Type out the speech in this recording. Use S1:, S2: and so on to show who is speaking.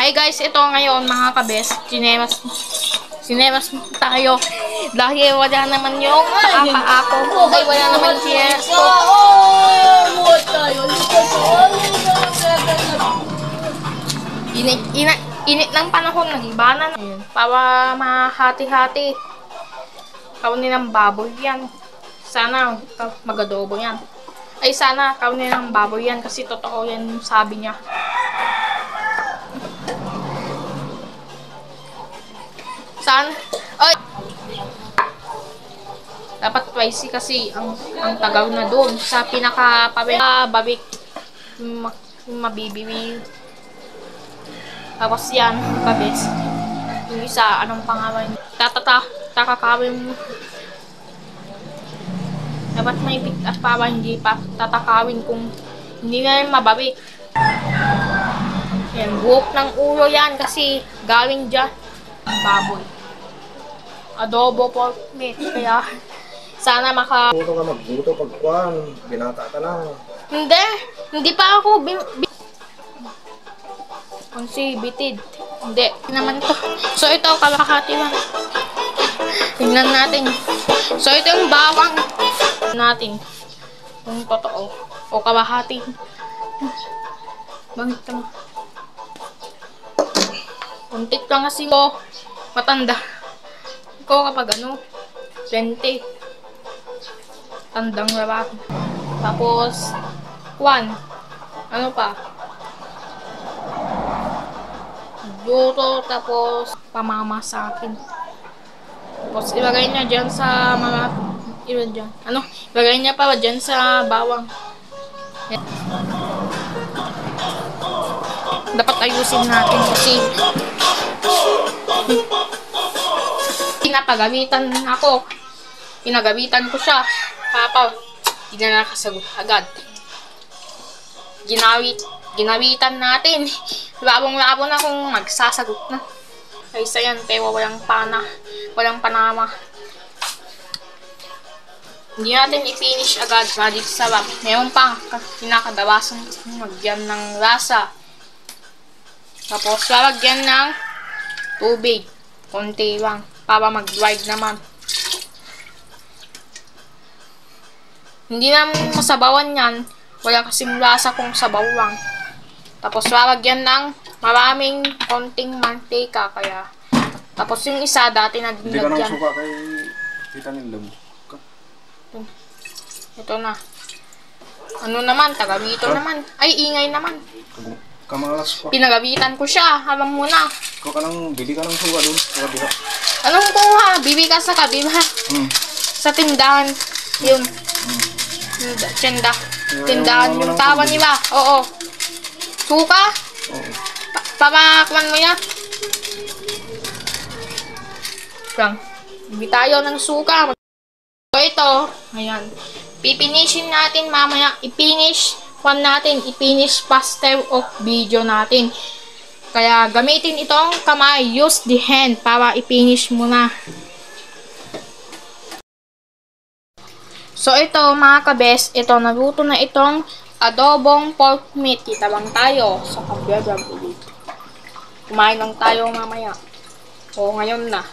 S1: Hi guys, ito ngayon mga kabes, sinemas tayo dahil wala naman yung paa ko. Ay, wala naman chest ko. Init ng panahon, nagibanan. Para mahati-hati. Kaunin ng baboy yan. Sana magadobo yan. Ay, sana kaunin ng baboy yan kasi totoo yan yung sabi niya. Saan? Ay! Dapat twice kasi ang tagaw na doon sa babik mabibiwi. Tapos yan, kabes. Yung isa, anong pangalan? Takakawin mo. Dapat may pick up para hindi pa tatakawin kung hindi nga yung mababik. Yan, buhok ng ulo yan kasi galing dyan ang baboy. Adobo pork meat. Kaya sana Buto
S2: ka magbuto pagkuhan. Binata ka lang.
S1: Hindi pa ako bitid. Hindi naman to. So ito, kalahati lang. Tingnan natin. So ito yung bawang natin. Kung totoo. O kalahati. Bangit ka mo. Kuntit lang kasi mo. Matanda. Ikaw kapag 20. Tandang lalaki. Tapos, 1. Ano pa? Luto, tapos pamama sa akin. Tapos ilagay niya dyan sa mga ilagay niya pa dyan sa bawang. Yan. Dapat ayusin natin kasi pinagawitan ko siya. Papa, hindi na nakasagot agad. Ginawitan natin. Labong-labo na kung magsasagot na. Kaysa yan, pero walang panama. Hindi natin i-finish agad. Dito sa bab. Mayroon pang kinakadawasan magyan ng lasa. Tapos, lalagyan ng tubig. Konti lang. Para mag-dried naman. Hindi naman masabawan yan. Wala kasing lasa kung sabaw lang. Tapos lalagyan ng maraming konting mantika. Kaya. Tapos yung isa dati na din lagyan.
S2: Hindi ka nang suka kay Tita Nindam.
S1: Ito na. Ano naman? Tagabito naman. Ay, ingay naman.
S2: Kamalas pa.
S1: Pinagabitan ko siya. Alam mo na.
S2: Bili ka ng suka doon.
S1: Anong kuha? Bibi ka sa kabila. Sa tindahan. Yun. Tindahan yung tawa nila. Oo. Suka? Oo. Papakuan mo yan. Bibi tayo ng suka. So ito. Ayan. Pipinishin natin mamaya. I-finish faster of video natin. Kaya gamitin itong kamay. Use the hand para i-finish mo na. So ito mga kabes, ito naluto na itong adobong pork meat. Kita lang tayo sa kabyabag ulit. Kumain lang tayo mamaya. O ngayon na.